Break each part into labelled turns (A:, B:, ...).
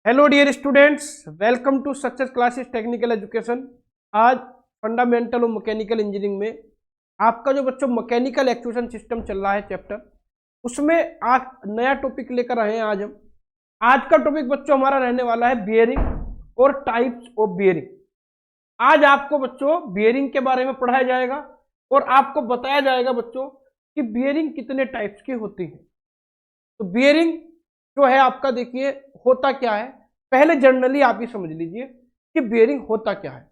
A: Hello dear students, welcome to success classes technical education. आज fundamental और mechanical engineering में आपका जो बच्चों मैकेनिकल एक्चुएशन सिस्टम चल रहा है चैप्टर, उसमें आज नया टॉपिक लेकर आए हैं। आज का टॉपिक बच्चों हमारा रहने वाला है बियरिंग और टाइप्स ऑफ बियरिंग। आज आपको बच्चों बियरिंग के बारे में पढ़ाया जाएगा और आपको बताया जाएगा बच्चों कि बियरिंग कितने टाइप्स की होती है। तो बियरिंग जो है आपका देखिए होता क्या है, पहले जनरली आप ही समझ लीजिए कि बियरिंग होता क्या है।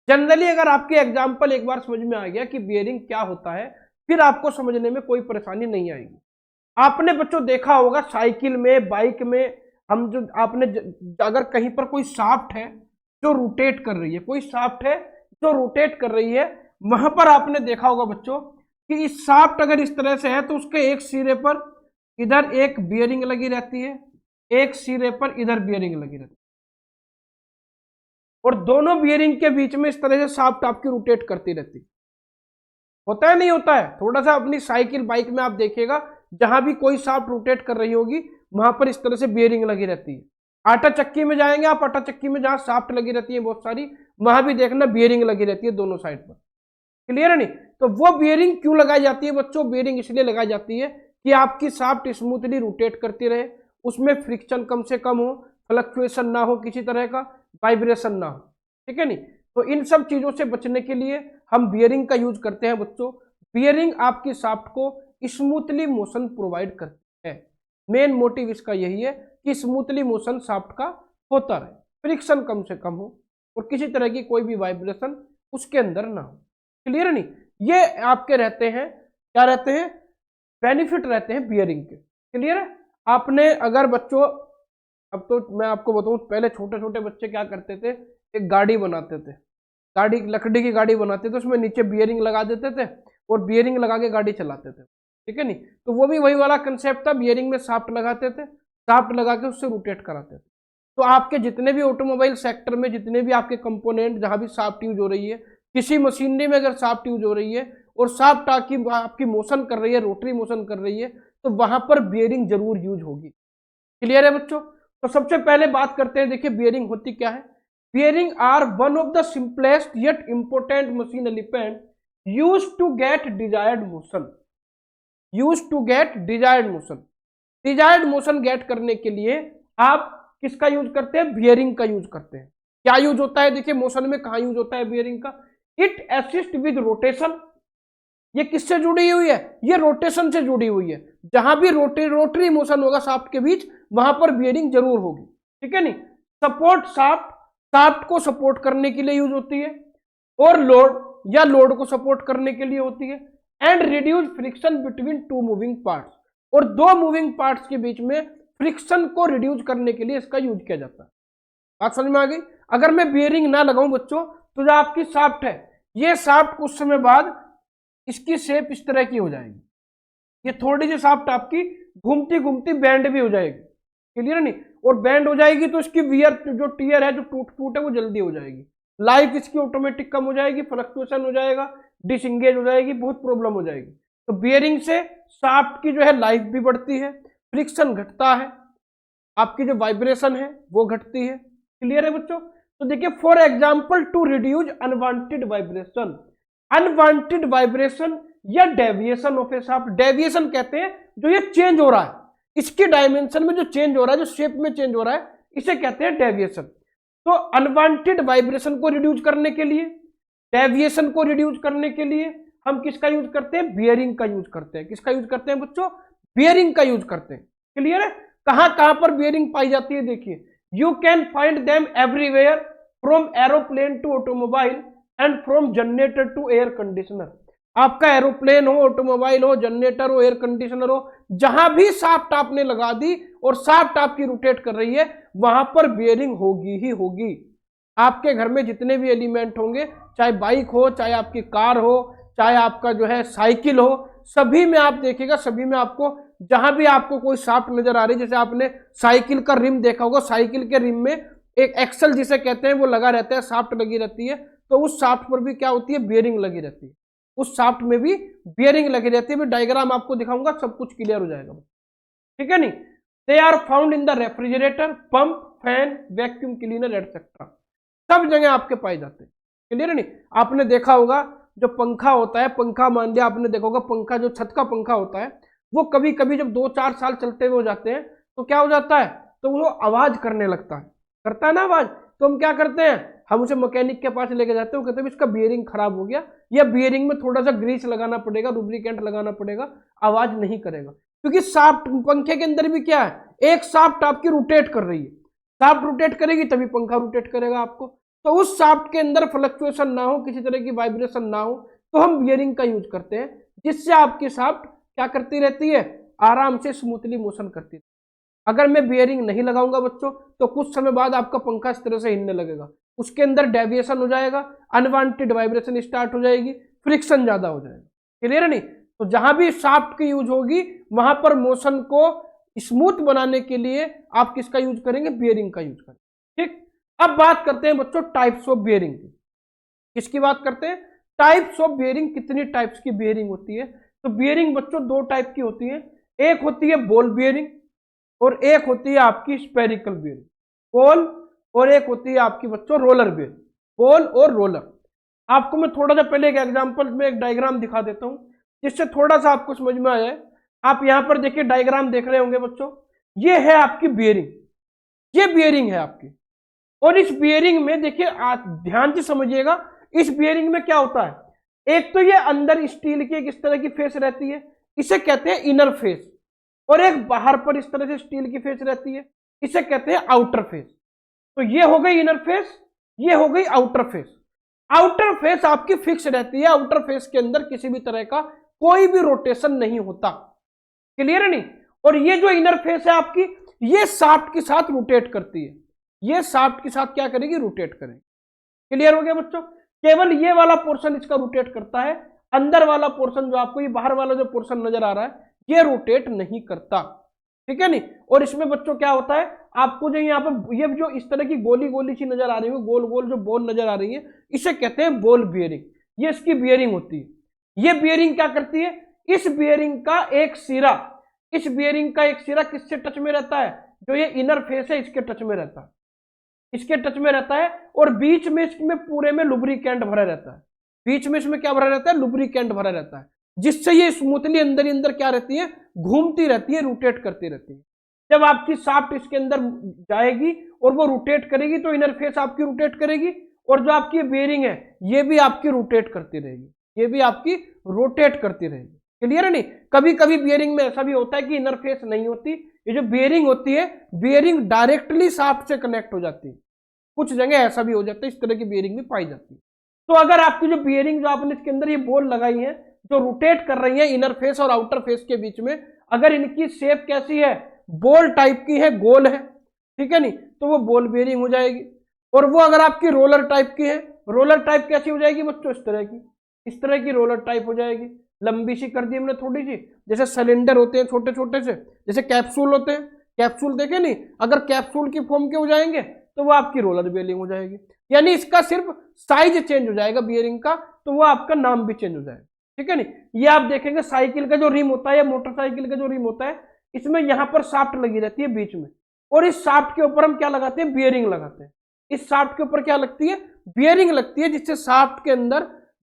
A: जनरली अगर आपके एग्जाम्पल एक बार समझ में आ गया कि बियरिंग क्या होता है, फिर आपको समझने में कोई परेशानी नहीं आएगी। आपने बच्चों देखा होगा साइकिल में, बाइक में, हम जो आपने अगर कहीं पर कोई शाफ्ट है जो रोटेट कर रही है, कोई शाफ्ट है जो रोटेट कर रही है, वहां पर आपने देखा होगा बच्चों कि इस शाफ्ट अगर इस तरह से है तो उसके एक सिरे पर इधर एक बियरिंग लगी रहती है, एक सिरे पर इधर बियरिंग लगी रहती है, और दोनों बियरिंग के बीच में इस तरह से शाफ्ट आपकी रोटेट करती रहती है। होता है नहीं होता है? थोड़ा सा अपनी साइकिल बाइक में आप देखिएगा, जहां भी कोई शाफ्ट रोटेट कर रही होगी वहां पर इस तरह से बियरिंग लगी रहती है। आटा चक्की में जाएंगे आप, आटा चक्की में जहां शाफ्ट लगी रहती है बहुत सारी, वहां भी देखना बियरिंग लगी रहती है दोनों साइड पर। क्लियर है नहीं? तो वो बियरिंग क्यों लगाई जाती है बच्चों? बियरिंग इसलिए लगाई जाती है कि आपकी शाफ्ट स्मूथली रोटेट करती रहे, उसमें फ्रिक्शन कम से कम हो, फ्लक्चुएशन ना हो, किसी तरह का वाइब्रेशन ना हो। ठीक है नहीं? तो इन सब चीजों से बचने के लिए हम बियरिंग का यूज करते हैं बच्चों। बियरिंग आपकी शाफ्ट को स्मूथली मोशन प्रोवाइड करती है। मेन मोटिव इसका यही है कि स्मूथली मोशन शाफ्ट का होता रहे, फ्रिक्शन कम से कम हो और किसी तरह की कोई भी वाइब्रेशन उसके अंदर ना हो। क्लियर नहीं? ये आपके रहते हैं, क्या रहते हैं? बेनिफिट रहते हैं बियरिंग के। क्लियर है? आपने अगर बच्चों, अब तो मैं आपको बताऊं, पहले छोटे छोटे बच्चे क्या करते थे, एक गाड़ी बनाते थे, गाड़ी लकड़ी की गाड़ी बनाते थे, उसमें नीचे बियरिंग लगा देते थे और बियरिंग लगा के गाड़ी चलाते थे। ठीक है नहीं? तो वो भी वही वाला कंसेप्ट था, बियरिंग में शाफ्ट लगाते थे, शाफ्ट लगा के उससे रोटेट कराते थे। तो आपके जितने भी ऑटोमोबाइल सेक्टर में जितने भी आपके कंपोनेंट, जहां भी शाफ्ट यूज हो रही है, किसी मशीनरी में अगर शाफ्ट यूज हो रही है और शाफ्ट आपकी मोशन कर रही है, रोटरी मोशन कर रही है, तो वहां पर बियरिंग जरूर यूज होगी। क्लियर है बच्चों? तो सबसे पहले बात करते हैं, देखिए बियरिंग होती क्या है। Bearing are one of the simplest yet important machine element use to get desired motion. Use to get desired motion, desired motion get करने के लिए आप किसका यूज करते हैं? बियरिंग का यूज करते हैं। क्या यूज होता है? देखिए मोशन में कहां यूज होता है बियरिंग का? It assist with rotation. ये किससे जुड़ी हुई है? ये रोटेशन से जुड़ी हुई है। जहां भी रोटरी मोशन होगा शाफ्ट के बीच, वहां पर बियरिंग जरूर होगी। ठीक है नहीं? सपोर्ट शाफ्ट, शाफ्ट को सपोर्ट करने के लिए यूज होती है, और लोड या लोड को सपोर्ट करने के लिए होती है। And reduce friction between two moving parts, और दो मूविंग पार्ट्स के बीच में फ्रिक्शन को रिड्यूस करने के लिए इसका यूज किया जाता है। बात समझ में आ गई? अगर मैं बियरिंग ना लगाऊं बच्चों, तो जो आपकी शाफ्ट है, ये शाफ्ट कुछ समय बाद इसकी शेप इस तरह की हो जाएगी। ये थोड़ी सी शाफ्ट आपकी घूमती घूमती बैंड भी हो जाएगी। क्लियर नहीं? और बैंड हो जाएगी तो इसकी वियर जो टीयर है, जो टूट फूट है, वो जल्दी हो जाएगी, लाइफ इसकी ऑटोमेटिक कम हो जाएगी, फ्लक्चुएशन हो जाएगा, डिसंगेज हो जाएगी, बहुत प्रॉब्लम हो जाएगी। तो बियरिंग से शाफ्ट की जो है लाइफ भी बढ़ती है, फ्रिक्शन घटता है, आपकी जो वाइब्रेशन है वो घटती है। क्लियर है बच्चों? तो देखिए for example, to reduce unwanted vibration, unwanted vibration या deviation of a shaft. Deviation कहते हैं जो ये चेंज हो रहा है, इसकी डायमेंशन में जो चेंज हो रहा है, जो शेप में चेंज हो रहा है, इसे कहते हैं डेविएशन। तो अनवांटेड वाइब्रेशन को रिड्यूस करने के लिए, डेविएशन को रिड्यूस करने के लिए हम किसका यूज करते हैं? बियरिंग का यूज करते हैं। किसका यूज करते हैं बच्चों? बियरिंग का यूज करते हैं। क्लियर है? कहां कहां पर बियरिंग पाई जाती है? देखिए, you can find them everywhere, from aeroplane to automobile and from generator to air conditioner. आपका एरोप्लेन हो, ऑटोमोबाइल हो, जनरेटर हो, एयर कंडीशनर हो, जहां भी शाफ्ट आपने लगा दी और शाफ्ट आपकी रोटेट कर रही है, वहां पर बियरिंग होगी ही होगी। आपके घर में जितने भी एलिमेंट होंगे, चाहे बाइक हो, चाहे आपकी कार हो, चाहे आपका जो है साइकिल हो, सभी में आप देखिएगा, सभी में आपको जहां भी आपको कोई शाफ्ट नजर आ रही है, जैसे आपने साइकिल का रिम देखा होगा, साइकिल के रिम में एक एक्सल जिसे कहते हैं वो लगा रहता है, शाफ्ट लगी रहती है, तो उस शाफ्ट पर भी क्या होती है? बियरिंग लगी रहती है। उस शाफ्ट में भी बियरिंग लगी रहती है। मैं डायग्राम आपको दिखाऊंगा, सब कुछ क्लियर हो जाएगा। ठीक है नहीं? They are found in the refrigerator, pump, fan, vacuum cleaner etcetera, सब जगह आपके पाए जाते हैं। क्लियर है नहीं? आपने देखा होगा जो पंखा होता है, पंखा मान लिया आपने देखा होगा, पंखा जो छत का पंखा होता है वो कभी कभी जब 2-4 साल चलते हुए हो जाते हैं तो क्या हो जाता है, तो वो आवाज करने लगता है, करता है ना आवाज। तो हम क्या करते हैं, हम उसे मैकेनिक के पास लेके जाते हैं, वो कहते हैं इसका बियरिंग खराब हो गया, या बियरिंग में थोड़ा सा ग्रीस लगाना पड़ेगा, लुब्रिकेंट लगाना पड़ेगा, आवाज नहीं करेगा। क्योंकि शाफ्ट पंखे के अंदर भी क्या है, एक शाफ्ट आपकी रोटेट कर रही है, शाफ्ट रोटेट करेगी तभी पंखा रोटेट करेगा आपको। तो उस शाफ्ट के अंदर फ्लक्चुएशन ना हो, किसी तरह की वाइब्रेशन ना हो, तो हम बियरिंग का यूज करते हैं, जिससे आपकी शाफ्ट क्या करती रहती है, आराम से स्मूथली मोशन करती है। अगर मैं बियरिंग नहीं लगाऊंगा बच्चों तो कुछ समय बाद आपका पंखा इस तरह से हिलने लगेगा, उसके अंदर डेविएशन हो जाएगा, अनवांटेड वाइब्रेशन स्टार्ट हो जाएगी, फ्रिक्शन ज्यादा हो जाएगा। क्लियर है नहीं? तो जहां भी शाफ्ट की यूज होगी वहां पर मोशन को स्मूथ बनाने के लिए आप किसका यूज करेंगे, बियरिंग का यूज करेंगे। ठीक, अब बात करते हैं बच्चों टाइप्स ऑफ बियरिंग की। किसकी बात करते हैं, टाइप्स ऑफ बियरिंग। कितनी टाइप्स की बियरिंग होती है, तो बियरिंग बच्चों दो टाइप की होती है, एक होती है बॉल बियरिंग और एक होती है आपकी स्पेरिकल बियरिंग। बॉल और एक होती है आपकी बच्चों रोलर बियरिंग, बॉल और रोलर। आपको मैं थोड़ा सा पहले एक एग्जांपल में एक डायग्राम दिखा देता हूं जिससे थोड़ा सा आपको समझ में आ जाए। आप यहां पर देखिए डायग्राम देख रहे होंगे बच्चों, ये है आपकी बियरिंग, ये बियरिंग है आपकी। और इस बियरिंग में देखिए आप ध्यान से समझिएगा, इस बियरिंग में क्या होता है, एक तो ये अंदर स्टील की एक इस तरह की फेस रहती है, इसे कहते हैं इनर फेस, और एक बाहर पर इस तरह से स्टील की फेस रहती है, इसे कहते हैं आउटर फेस। तो ये हो गई इनर फेस, ये हो गई आउटर फेस। आउटर फेस आपकी फिक्स रहती है, आउटर फेस के अंदर किसी भी तरह का कोई भी रोटेशन नहीं होता। क्लियर है नहीं? और ये जो इनर फेस है आपकी, ये शाफ्ट के साथ रोटेट करती है, ये शाफ्ट के साथ क्या करेगी, रोटेट करेगी। क्लियर हो गया बच्चों? केवल ये वाला पोर्शन इसका रोटेट करता है, अंदर वाला पोर्शन जो आपको ये बाहर वाला जो पोर्शन नजर आ रहा है ये रोटेट नहीं करता। ठीक है नहीं? और इसमें बच्चों क्या होता है, आपको जो यहाँ पर ये जो इस तरह की गोली गोली सी नजर आ रही है, गोल गोल जो बॉल नजर आ रही है, इसे कहते हैं बॉल बियरिंग। ये इसकी बियरिंग होती है। ये बियरिंग क्या करती है, इस बियरिंग का एक सिरा, इस बियरिंग का एक सिरा किससे टच में रहता है, जो ये इनर फेस है इसके टच में रहता है, इसके टच में रहता है। और बीच में इसमें पूरे में लुब्रिकेंट भरा रहता है, बीच में इसमें क्या भरा रहता है, लुब्रिकेंट भरा रहता है, जिससे ये स्मूथली अंदर ही अंदर क्या रहती है, घूमती रहती है, रोटेट करती रहती है। जब आपकी शाफ्ट इसके अंदर जाएगी और वो रोटेट करेगी तो इनर फेस आपकी रोटेट करेगी, और जो आपकी बियरिंग है ये भी आपकी रोटेट करती रहेगी, ये भी आपकी रोटेट करती रहेगी। क्लियर है नहीं? कभी कभी बियरिंग में ऐसा भी होता है कि इनर फेस नहीं होती, ये जो बियरिंग होती है बियरिंग डायरेक्टली शाफ्ट से कनेक्ट हो जाती है, कुछ जगह ऐसा भी हो जाता है, इस तरह की बियरिंग भी पाई जाती है। तो अगर आपकी जो बियरिंग जो आपने इसके अंदर ये बॉल लगाई है जो रोटेट कर रही है इनर फेस और आउटर फेस के बीच में, अगर इनकी शेप कैसी है, बॉल टाइप की है, गोल है, ठीक है नहीं, तो वो बॉल बियरिंग हो जाएगी। और वो अगर आपकी रोलर टाइप की है, रोलर टाइप कैसी हो जाएगी बच्चों, इस तरह की, इस तरह की रोलर टाइप हो जाएगी। लंबी सी कर दी हमने थोड़ी सी, जैसे सिलेंडर होते हैं छोटे छोटे से, जैसे कैप्सूल होते हैं, कैप्सूल देखे नहीं, अगर कैप्सूल की फॉर्म के हो जाएंगे तो वो आपकी रोलर बियरिंग हो जाएगी। यानी इसका सिर्फ साइज चेंज हो जाएगा बियरिंग का, तो वो आपका नाम भी चेंज हो जाएगा। ठीक है नहीं? ये आप देखेंगे साइकिल का जो रिम होता है या मोटरसाइकिल का जो रिम होता है, इसमें यहां पर शाफ्ट लगी रहती है बीच में, और इस शाफ्ट के ऊपर हम क्या लगाते हैं, बियरिंग लगाते हैं। इस शाफ्ट के ऊपर क्या लगती है, बियरिंग लगती है, जिससे शाफ्ट के अंदर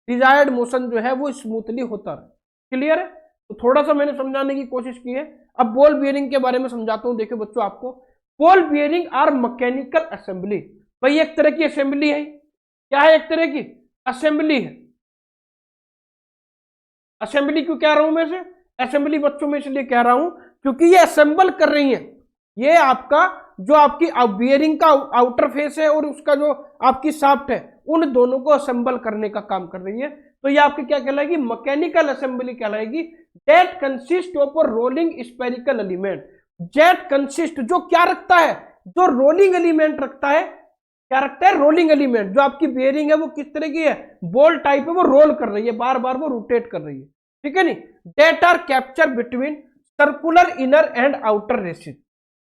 A: डिजायर्ड मोशन जो है वो स्मूथली होता रहे। क्लियर है? तो थोड़ा सा मैंने समझाने की कोशिश की है। अब बॉल बियरिंग के बारे में समझाता हूं। देखिए बच्चों, आपको ball bearing are mechanical assembly. भाई एक तरह की असेंबली है, क्या है, एक तरह की असेंबली है। असेंबली क्यों कह रहा हूं मैं इसे, असेंबली बच्चों में इसलिए कह रहा हूं क्योंकि ये असेंबल कर रही है, ये आपका जो आपकी बियरिंग का आउटर फेस है और उसका जो आपकी शाफ्ट है, उन दोनों को असेंबल करने का काम कर रही है। तो ये आपकी क्या कहलाएगी, मैकेनिकल असेंबली कहलाएगी। That consist of a rolling spherical element. That consist जो क्या रखता है, जो रोलिंग एलिमेंट रखता है, क्या रखता है, रोलिंग एलिमेंट। जो आपकी बियरिंग है वो किस तरह की है, बॉल टाइप है, वो रोल कर रही है, बार बार वो रोटेट कर रही है। ठीक है नहीं? That are capture between circular inner and outer races.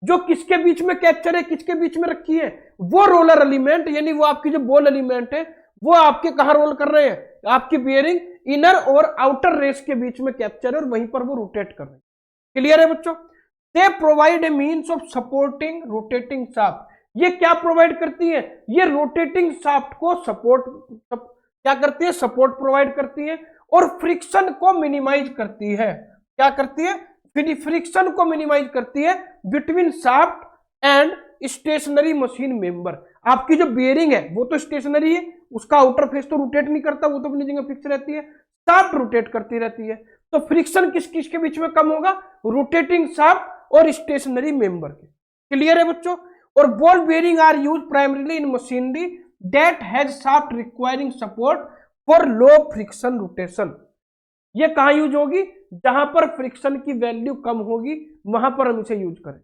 A: जो किसके बीच में कैप्चर है, किसके बीच में रखी है, वो रोलर एलिमेंट, यानी वो आपकी जो बॉल एलिमेंट है वो आपके कहां रोल कर रहे हैं, आपकी बियरिंग इनर और आउटर रेस के बीच में कैप्चर है और वहीं पर वो रोटेट कर रहे हैं। क्लियर है बच्चों? दे provide a means of supporting rotating shaft. ये क्या प्रोवाइड करती है? ये रोटेटिंग शाफ्ट को क्या करती है? सपोर्ट प्रोवाइड करती है और फ्रिक्शन को मिनिमाइज करती है। क्या करती है? फ्रिक्शन को मिनिमाइज करती है between shaft and stationary machine member. आपकी जो बियरिंग है वो तो स्टेशनरी है, उसका आउटर फेस तो रोटेट नहीं करता, वो तो अपनी जगह फिक्स रहती है, शाफ्ट रोटेट करती रहती है। तो फ्रिक्शन किस किस के बीच में कम होगा? रोटेटिंग शाफ्ट और स्टेशनरी मेंबर के। क्लियर है बच्चों? और ball bearing are use primarily in machinery that has shaft requiring support for low friction rotation. ये कहां यूज होगी? जहां पर फ्रिक्शन की वैल्यू कम होगी वहां पर हम इसे यूज करें।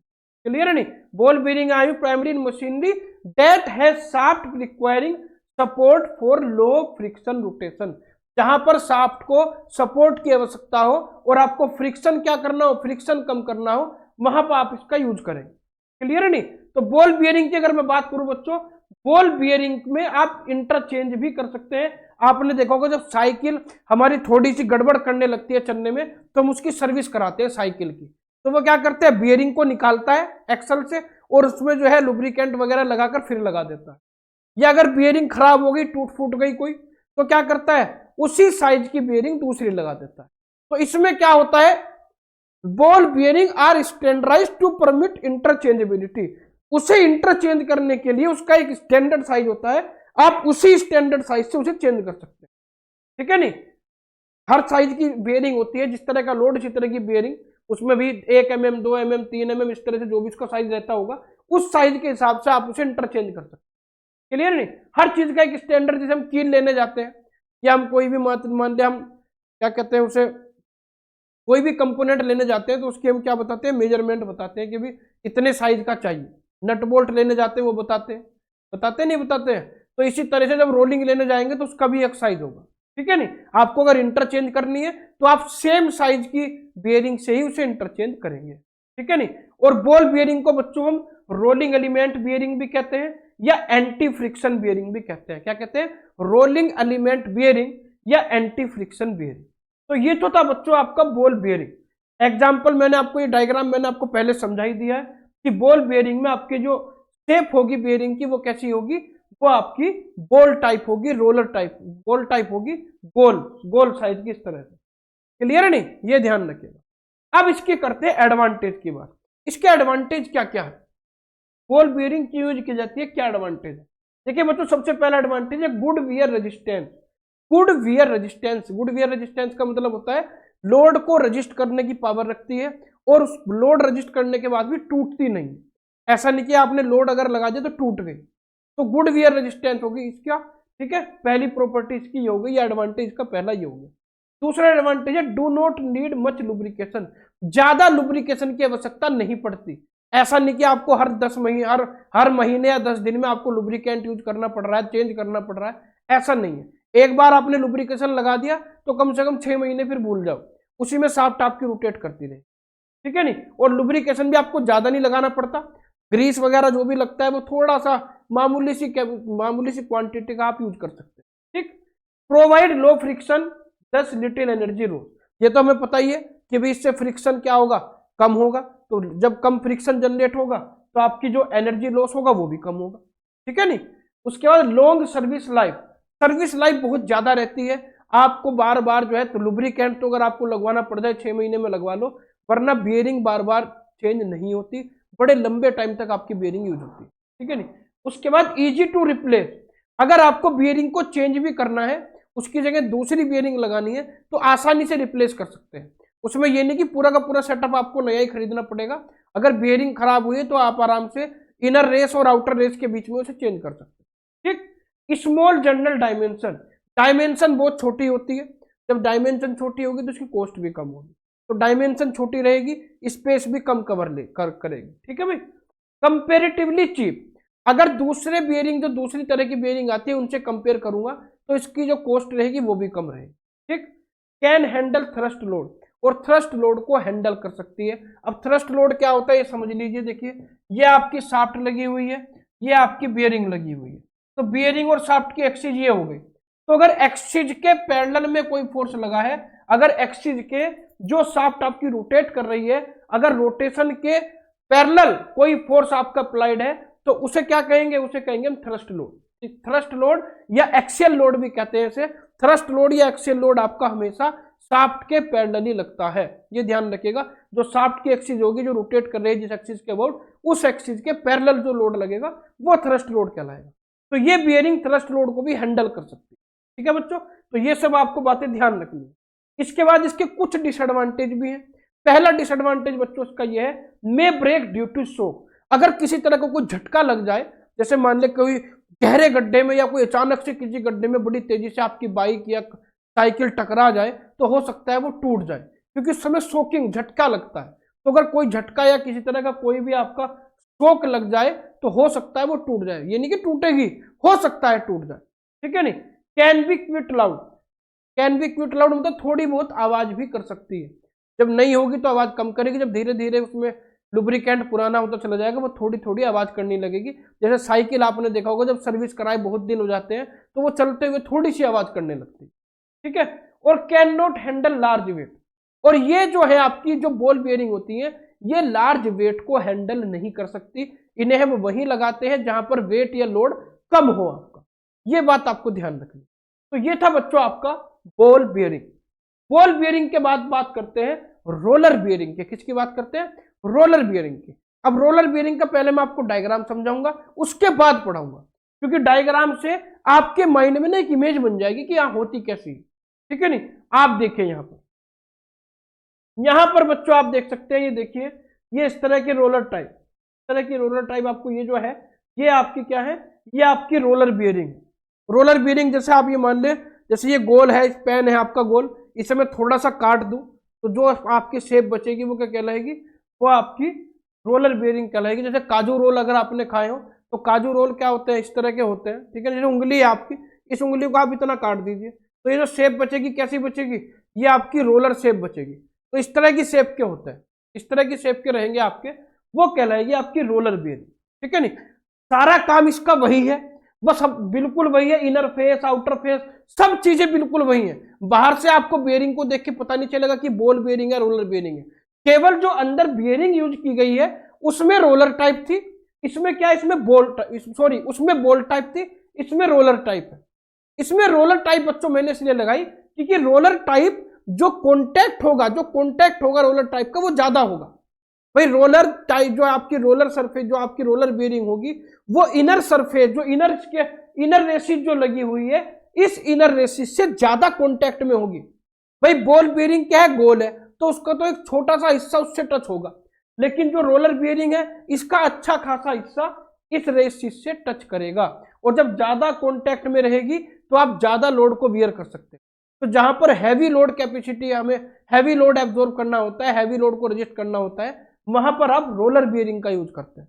A: क्लियर है नहीं? Ball bearing are use primary in machinery that has shaft requiring support for low friction rotation. जहां पर शाफ्ट को सपोर्ट की आवश्यकता हो और आपको फ्रिक्शन क्या करना हो? फ्रिक्शन कम करना हो, वहां पर आप इसका यूज करें। क्लियर है नहीं? तो बॉल बियरिंग की अगर मैं बात करूं बच्चों, बॉल बियरिंग में आप इंटरचेंज भी कर सकते हैं। आपने देखा होगा जब साइकिल हमारी थोड़ी सी गड़बड़ करने लगती है चलने में, तो हम उसकी सर्विस कराते हैं साइकिल की। तो वो क्या करते हैं? बियरिंग को निकालता है एक्सल से और उसमें जो है लुब्रिकेंट वगैरह लगाकर फिर लगा देता है। या अगर बियरिंग खराब हो गई, टूट फूट गई कोई, तो क्या करता है? उसी साइज की बियरिंग दूसरी लगा देता है। तो इसमें क्या होता है? Ball bearing are standardized to permit interchangeability. उसे इंटरचेंज करने के लिए उसका एक स्टैंडर्ड साइज होता है, आप उसी स्टैंडर्ड साइज से उसे चेंज कर सकते हैं। ठीक है नहीं? हर साइज की बियरिंग होती है, जिस तरह का लोड इसी तरह की बियरिंग, उसमें भी 1 mm 2 mm 3 mm इस तरह से जो भी उसका साइज रहता होगा, उस साइज के हिसाब से आप उसे इंटरचेंज कर सकते हैं। क्लियर नहीं? हर चीज का एक स्टैंडर्ड, जैसे हम कील लेने जाते हैं या हम कोई भी मान लिया हम क्या कहते हैं उसे, कोई भी कंपोनेंट लेने जाते हैं तो उसकी हम क्या बताते हैं? मेजरमेंट बताते हैं कि भी इतने साइज का चाहिए। नट बोल्ट लेने जाते हैं वो बताते नहीं बताते हैं। तो इसी तरह से जब रोलिंग लेने जाएंगे तो उसका भी एक साइज होगा। ठीक है नहीं? आपको अगर इंटरचेंज करनी है तो आप सेम साइज की बियरिंग से ही उसे इंटरचेंज करेंगे। ठीक है नहीं? और बॉल बियरिंग को बच्चों हम रोलिंग एलिमेंट बियरिंग भी कहते हैं या एंटी फ्रिक्शन बियरिंग भी कहते हैं। क्या कहते हैं? रोलिंग एलिमेंट बियरिंग या एंटी फ्रिक्शन बियरिंग। तो ये तो था बच्चों आपका बॉल बियरिंग। एग्जाम्पल मैंने आपको, ये डायग्राम मैंने आपको पहले समझा ही दिया है कि बॉल बियरिंग में आपकी जो शेप होगी बियरिंग की वो कैसी होगी? वो आपकी बॉल टाइप होगी, रोलर टाइप, बॉल टाइप होगी, गोल साइज की इस तरह से। क्लियर है नहीं? ये ध्यान रखिएगा। अब इसके करते हैं एडवांटेज की बात। इसके एडवांटेज क्या क्या है? बॉल बियरिंग की यूज की जाती है, क्या एडवांटेज है? देखिए बच्चों, सबसे पहला एडवांटेज है good wear resistance. Good wear resistance का मतलब होता है लोड को रजिस्ट करने की पावर रखती है और उस लोड रजिस्ट करने के बाद भी टूटती नहीं। ऐसा नहीं कि आपने लोड अगर लगा दिया तो टूट गई। तो गुड वियर रेजिस्टेंस होगी इसका। ठीक है, पहली प्रॉपर्टी इसकी ये हो गई, एडवांटेज का पहला ये हो गया। दूसरा एडवांटेज है do not need much lubrication. ज्यादा लुब्रिकेशन की आवश्यकता नहीं पड़ती। ऐसा नहीं कि आपको हर महीने या 10 दिन में आपको लुब्रिकेंट यूज करना पड़ रहा है, चेंज करना पड़ रहा है, ऐसा नहीं है। एक बार आपने लुब्रिकेशन लगा दिया तो कम से कम 6 महीने फिर भूल जाओ, उसी में शाफ्ट आपकी रोटेट करती रहे। ठीक है नहीं? और लुब्रिकेशन भी आपको ज्यादा नहीं लगाना पड़ता। ग्रीस वगैरह जो भी लगता है वो थोड़ा सा मामूली सी क्वांटिटी का आप यूज कर सकते हैं। ठीक। प्रोवाइड लो फ्रिक्शन दस लिटिल एनर्जी लॉस। ये तो हमें पता ही है कि भाई इससे फ्रिक्शन क्या होगा? कम होगा। तो जब कम फ्रिक्शन जनरेट होगा तो आपकी जो एनर्जी लॉस होगा वो भी कम होगा। ठीक है नहीं? उसके बाद लॉन्ग सर्विस लाइफ बहुत ज्यादा रहती है। आपको बार बार जो है तो लुब्रिकेंट तो अगर आपको लगवाना पड़ जाए 6 महीने में लगवा लो, वरना बियरिंग बार बार चेंज नहीं होती, बड़े लंबे टाइम तक आपकी बियरिंग यूज होती है। ठीक है नहीं? उसके बाद इजी टू रिप्लेस। अगर आपको बियरिंग को चेंज भी करना है, उसकी जगह दूसरी बियरिंग लगानी है, तो आसानी से रिप्लेस कर सकते हैं। उसमें यह नहीं कि पूरा का पूरा सेटअप आपको नया ही खरीदना पड़ेगा। अगर बियरिंग खराब हुई है तो आप आराम से इनर रेस और आउटर रेस के बीच में उसे चेंज कर सकते हैं। ठीक। स्मॉल जनरल डायमेंशन बहुत छोटी होती है। जब डायमेंशन छोटी होगी तो उसकी कॉस्ट भी कम होगी। तो डायमेंशन छोटी रहेगी, स्पेस भी कम करेगी। ठीक है भाई। Comparatively cheap. अगर दूसरे बियरिंग जो दूसरी तरह की बियरिंग आती है उनसे कंपेयर करूंगा तो इसकी जो कॉस्ट रहेगी वो भी कम रहेगी। ठीक। कैन हैंडल थ्रस्ट लोड, और थ्रस्ट लोड को हैंडल कर सकती है। अब थ्रस्ट लोड क्या होता है ये समझ लीजिए। देखिए, ये आपकी शाफ्ट लगी हुई है, ये आपकी बियरिंग लगी हुई है। तो बियरिंग और शाफ्ट की एक्सिस ये हो गई। तो अगर एक्सिस के पैरेलल में कोई फोर्स लगा है, अगर एक्सिस के जो शाफ्ट आपकी रोटेट कर रही है, अगर रोटेशन के पैरेलल कोई फोर्स आपका अप्लाइड है तो उसे क्या कहेंगे, उसे कहेंगे हम थ्रस्ट लोड। थ्रस्ट लोड या एक्सियल लोड भी कहते हैं इसे। थ्रस्ट लोड या एक्सियल लोड आपका हमेशा शाफ्ट के पैरेलल ही लगता है, ये ध्यान रखिएगा। जो शाफ्ट की एक्सिस होगी जो रोटेट कर रही है जिस एक्सिस के अबाउट, उस एक्सिस के पैरेलल जो लोड लगेगा वो थ्रस्ट लोड कहलाएगा। तो ये बियरिंग थ्रस्ट लोड को भी हैंडल कर सकती है। ठीक है बच्चों, तो ये सब आपको बातें ध्यान रखनी है। इसके बाद इसके कुछ डिसएडवांटेज भी हैं। पहला डिसएडवांटेज बच्चों इसका ये है, may break due to shock. अगर किसी तरह का कोई झटका लग जाए, जैसे मान ले कोई गहरे गड्ढे में या कोई अचानक से किसी गड्ढे में बड़ी तेजी से आपकी बाइक या साइकिल टकरा जाए, तो हो सकता है वो टूट जाए, क्योंकि उस समय शॉकिंग झटका लगता है। तो अगर कोई झटका या किसी तरह का कोई भी आपका शॉक लग जाए तो हो सकता है वो टूट जाए, ये नहीं कि टूटेगी, हो सकता है टूट जाए। ठीक है नहीं। Can be quit loud. Can be quit loud मतलब थोड़ी बहुत आवाज भी कर सकती है। जब नहीं होगी तो आवाज कम करेगी, जब धीरे धीरे उसमें लुब्रिकेंट पुराना होता चला जाएगा वो थोड़ी थोड़ी आवाज करने लगेगी। जैसे साइकिल आपने देखा होगा, जब सर्विस कराए बहुत दिन हो जाते हैं तो वो चलते हुए थोड़ी सी आवाज करने लगती है। ठीक है। और can not handle large weight. और ये जो है आपकी जो बॉल बियरिंग होती है, ये लार्ज वेट को हैंडल नहीं कर सकती। इन्हें हम वहीं लगाते हैं जहां पर वेट या लोड कम हो आपका, ये बात आपको ध्यान रखनी। तो ये था बच्चों आपका बॉल बियरिंग। बॉल बियरिंग के बाद बात करते हैं रोलर बियरिंग के। किसकी बात करते हैं? रोलर बियरिंग की। अब रोलर बियरिंग का पहले मैं आपको डायग्राम समझाऊंगा, उसके बाद पढ़ाऊंगा, क्योंकि डायग्राम से आपके माइंड में ना एक इमेज बन जाएगी कि यहां होती कैसी है। ठीक है नहीं। आप देखें यहां पर बच्चों आप देख सकते हैं, ये देखिए, ये इस तरह के रोलर टाइप, इस तरह की रोलर टाइप आपको ये जो है, ये आपकी क्या है, ये आपकी रोलर बियरिंग। रोलर बियरिंग जैसे आप ये मान ले, जैसे ये गोल है, पेन है आपका गोल, इसे मैं थोड़ा सा काट दूं तो जो आपकी शेप बचेगी वो क्या कहलाएगी, वो आपकी रोलर बियरिंग कहलाएगी। जैसे काजू रोल अगर आपने खाए हो तो काजू रोल क्या होते हैं, इस तरह के होते हैं। ठीक है। जैसे उंगली है आपकी, इस उंगली को आप इतना काट दीजिए तो ये जो शेप बचेगी कैसी बचेगी, ये आपकी रोलर शेप बचेगी। तो इस तरह की शेप के होते हैं, इस तरह की शेप के रहेंगे आपके, वो कहलाएगी आपकी रोलर बियरिंग। ठीक है नहीं। सारा काम इसका वही है, बस बिल्कुल वही है, इनर फेस आउटर फेस सब चीजें बिल्कुल वही है। बाहर से आपको बियरिंग को देख के पता नहीं चलेगा कि बॉल बियरिंग है रोलर बियरिंग है। केवल जो अंदर बियरिंग यूज की गई है उसमें रोलर टाइप थी, इसमें क्या, इसमें उसमें बॉल टाइप थी, इसमें रोलर टाइप है। इसमें रोलर टाइप बच्चों मैंने इसलिए लगाई क्योंकि रोलर टाइप जो कॉन्टैक्ट होगा रोलर टाइप का वो ज्यादा होगा। भाई रोलर टाइप जो आपकी रोलर सरफेस, जो आपकी रोलर बियरिंग होगी, वो इनर सरफेस, जो इनर रेसिस जो लगी हुई है, इस इनर रेसिस से ज्यादा कॉन्टैक्ट में होगी। भाई बॉल बियरिंग क्या है, गोल है, तो उसका तो एक छोटा सा हिस्सा उससे टच होगा, लेकिन जो रोलर बियरिंग है इसका अच्छा खासा हिस्सा इस रेसिस से टच करेगा। और जब ज्यादा कॉन्टैक्ट में रहेगी तो आप ज्यादा लोड को बियर कर सकते हैं। तो जहां पर हैवी लोड कैपेसिटी, हमें हैवी लोड एब्जॉर्ब करना होता है, हैवी लोड को रजिस्ट करना होता है, वहां पर आप रोलर बियरिंग का यूज करते हैं।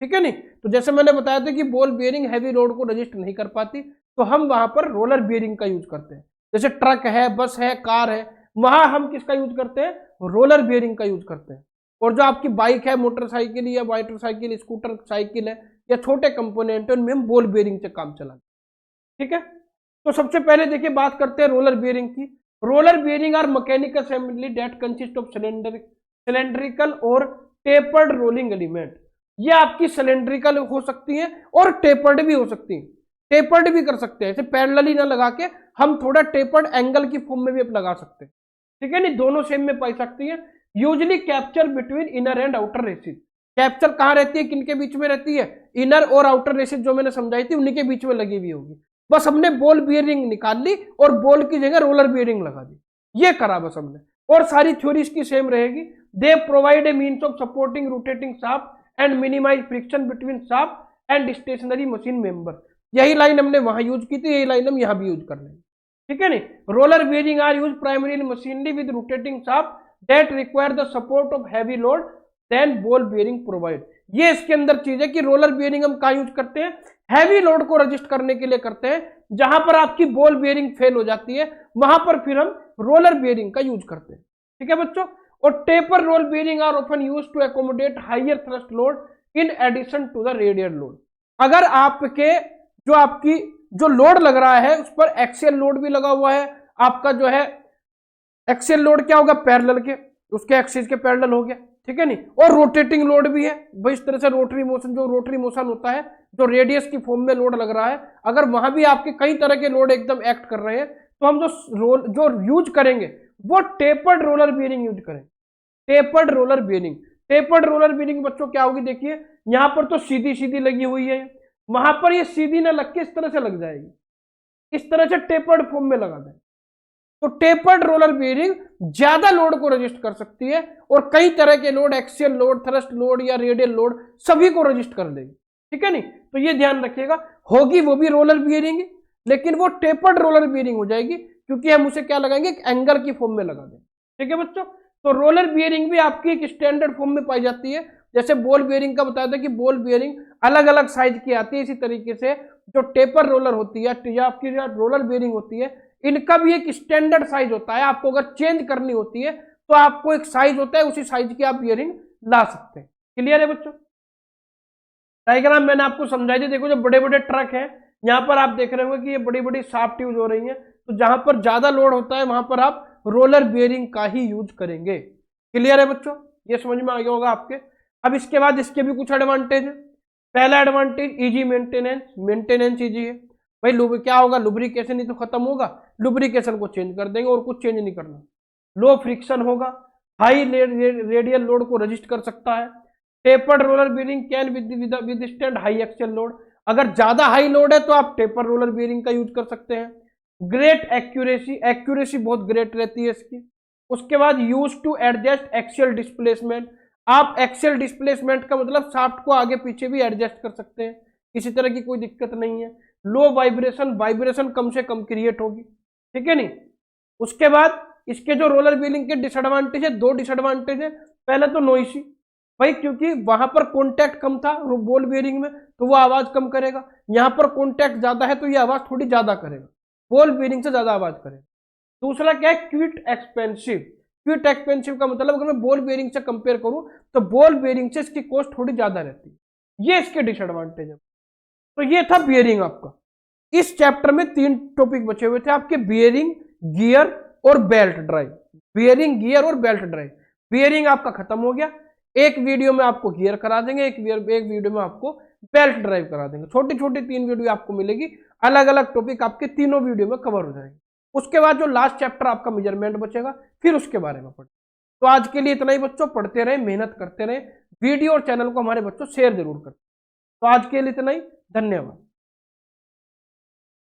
A: ठीक है नहीं। तो जैसे मैंने बताया था कि बॉल बियरिंग हैवी लोड को रजिस्ट नहीं कर पाती, तो हम वहां पर रोलर बियरिंग का यूज करते हैं। जैसे ट्रक है, बस है, कार है, वहां हम किसका यूज करते हैं, रोलर बियरिंग का यूज करते हैं। और जो आपकी बाइक है, मोटरसाइकिल या मोटरसाइकिल, स्कूटर, साइकिल है, या छोटे कंपोनेंट है, उनमें हम बॉल बियरिंग से काम चलाते हैं। ठीक है। तो सबसे पहले देखिए बात करते हैं रोलर बियरिंग की। Roller bearing are mechanical assembly that consist of cylindrical और टेपर्ड रोलिंग एलिमेंट। ये आपकी सिलेंड्रिकल हो सकती हैं और टेपर्ड भी हो सकती हैं। टेपर्ड भी कर सकते हैं, ऐसे पैरेलली ना लगा के हम थोड़ा टेपर्ड एंगल की फॉर्म में भी आप लगा सकते हैं। ठीक है नहीं, दोनों सेम में पाई सकती है। Usually capture between inner and outer races. Capture कहां रहती है, किनके बीच में रहती है, इनर और आउटर रेसिस जो मैंने समझाई थी उन्हीं के बीच में लगी हुई होगी। बस हमने बॉल बियरिंग निकाल ली और बॉल की जगह रोलर बियरिंग लगा दी, ये करा बस हमने। और सारी थ्योरी इसकी सेम रहेगी। They provide a means of supporting rotating shaft and minimise friction between shaft and stationary machine member. यही लाइन हमने वहां यूज की थी, यही लाइन हम यहां भी यूज कर लेंगे। ठीक है नहीं। Roller bearing are use primarily machinery with rotating shaft that require the support of heavy load then ball bearing provide. ये इसके अंदर चीज है कि रोलर बियरिंग हम कहां यूज करते हैं, हैवी लोड को रजिस्ट करने के लिए करते हैं। जहां पर आपकी बॉल बियरिंग फेल हो जाती है वहां पर फिर हम रोलर बियरिंग का यूज करते हैं। ठीक है बच्चों। और taper roll bearing are often use to accommodate higher thrust load in addition to the radial load. अगर आपके जो लोड लग रहा है उस पर एक्सियल लोड भी लगा हुआ है, आपका जो है एक्सियल लोड क्या होगा, पैरेलल के, उसके एक्सिस के पैरेलल हो गया, ठीक है नहीं। और रोटेटिंग लोड भी है भाई, इस तरह से रोटरी मोशन, जो रोटरी मोशन होता है, जो रेडियस की फॉर्म में लोड लग रहा है, अगर वहां भी आपके कई तरह के लोड एकदम एक्ट कर रहे हैं, तो हम जो यूज करेंगे वो टेपर्ड रोलर बियरिंग यूज करें। Tapered roller bearing, tapered roller bearing बच्चों क्या होगी, देखिए यहां पर तो सीधी सीधी लगी हुई है, वहां पर ये सीधी ना लग के इस तरह से लग जाएगी, इस तरह से टेपर्ड फॉर्म में लगा दें। तो टेपर्ड रोलर बियरिंग ज्यादा लोड को रजिस्ट कर सकती है, और कई तरह के load, axial load, thrust load या रेडियल लोड, सभी को रजिस्ट कर देगी, ठीक है नहीं। तो ये ध्यान रखिएगा, होगी वो भी रोलर बियरिंग, लेकिन वो टेपर्ड रोलर बियरिंग हो जाएगी, क्योंकि हम उसे क्या लगाएंगे, एक एंगर की फॉर्म में लगा देंगे, ठीक है बच्चों। तो रोलर बियरिंग भी आपकी एक स्टैंडर्ड फॉर्म में पाई जाती है। जैसे बॉल बियरिंग का बताया था कि बॉल बियरिंग अलग अलग साइज की आती है, इसी तरीके से जो टेपर रोलर होती है या आपकी जो रोलर बियरिंग होती है, इनका भी एक स्टैंडर्ड साइज होता है। आपको अगर चेंज करनी होती है तो आपको एक साइज होता है, उसी साइज की आप बियरिंग ला सकते हैं। क्लियर है बच्चों। डायग्राम मैंने आपको समझाई थी। देखो जो बड़े बड़े ट्रक हैं, यहाँ पर आप देख रहे होंगे कि ये बड़ी बड़ी शाफ्ट यूज हो रही हैं, तो जहां पर ज्यादा लोड होता है वहां पर आप रोलर बियरिंग का ही यूज करेंगे। क्लियर है बच्चों, ये समझ में आ गया होगा आपके। अब इसके बाद इसके भी कुछ एडवांटेज है। पहला advantage easy maintenance, maintenance easy है भाई। क्या होगा, लुब्रिकेशन ही तो खत्म होगा, लुब्रिकेशन को चेंज कर देंगे और कुछ चेंज नहीं करना। लो फ्रिक्शन होगा, हाई रेडियल लोड को रजिस्ट कर सकता है। Tapered roller bearing can withstand high axial load, अगर ज्यादा हाई लोड है तो आप टेपर रोलर बियरिंग का यूज कर सकते हैं। ग्रेट एक्यूरेसी, एक्यूरेसी बहुत ग्रेट रहती है इसकी। उसके बाद use to adjust axial displacement, आप एक्सियल डिस्प्लेसमेंट का मतलब शाफ्ट को आगे पीछे भी एडजस्ट कर सकते हैं, किसी तरह की कोई दिक्कत नहीं है। लो वाइब्रेशन, वाइब्रेशन कम से कम क्रिएट होगी, ठीक है नहीं। उसके बाद इसके जो रोलर बियरिंग के डिसएडवांटेज है, दो डिसएडवांटेज है। पहले तो नॉइसी भाई, क्योंकि वहां पर कॉन्टैक्ट कम था बॉल बियरिंग में, तो वो आवाज कम करेगा। यहां पर कॉन्टैक्ट ज्यादा है तो ये आवाज थोड़ी ज्यादा करेगा, बॉल बियरिंग से ज्यादा आवाज करेगा। दूसरा क्या है, क्विट एक्सपेंसिव। क्विट एक्सपेंसिव का मतलब अगर मैं बॉल बियरिंग से कंपेयर करूं तो बॉल बियरिंग से इसकी कॉस्ट थोड़ी ज्यादा रहती है, ये इसके डिसएडवांटेज है। तो ये था बियरिंग आपका। इस चैप्टर में 3 टॉपिक बचे हुए थे आपके, बियरिंग, गियर और बेल्ट ड्राइव। बियरिंग, गियर और बेल्ट ड्राइव। बियरिंग आपका खत्म हो गया, एक वीडियो में आपको गियर करा देंगे, एक वीडियो में आपको बेल्ट ड्राइव करा देंगे। छोटी छोटी 3 वीडियो आपको मिलेगी, अलग अलग टॉपिक आपके तीनों वीडियो में कवर हो जाएंगे। उसके बाद जो लास्ट चैप्टर आपका मेजरमेंट बचेगा, फिर उसके बारे में पढ़ें। तो आज के लिए इतना ही बच्चों, पढ़ते रहे, मेहनत करते रहे, वीडियो और चैनल को हमारे बच्चों शेयर जरूर करें। तो आज के लिए इतना ही, धन्यवाद।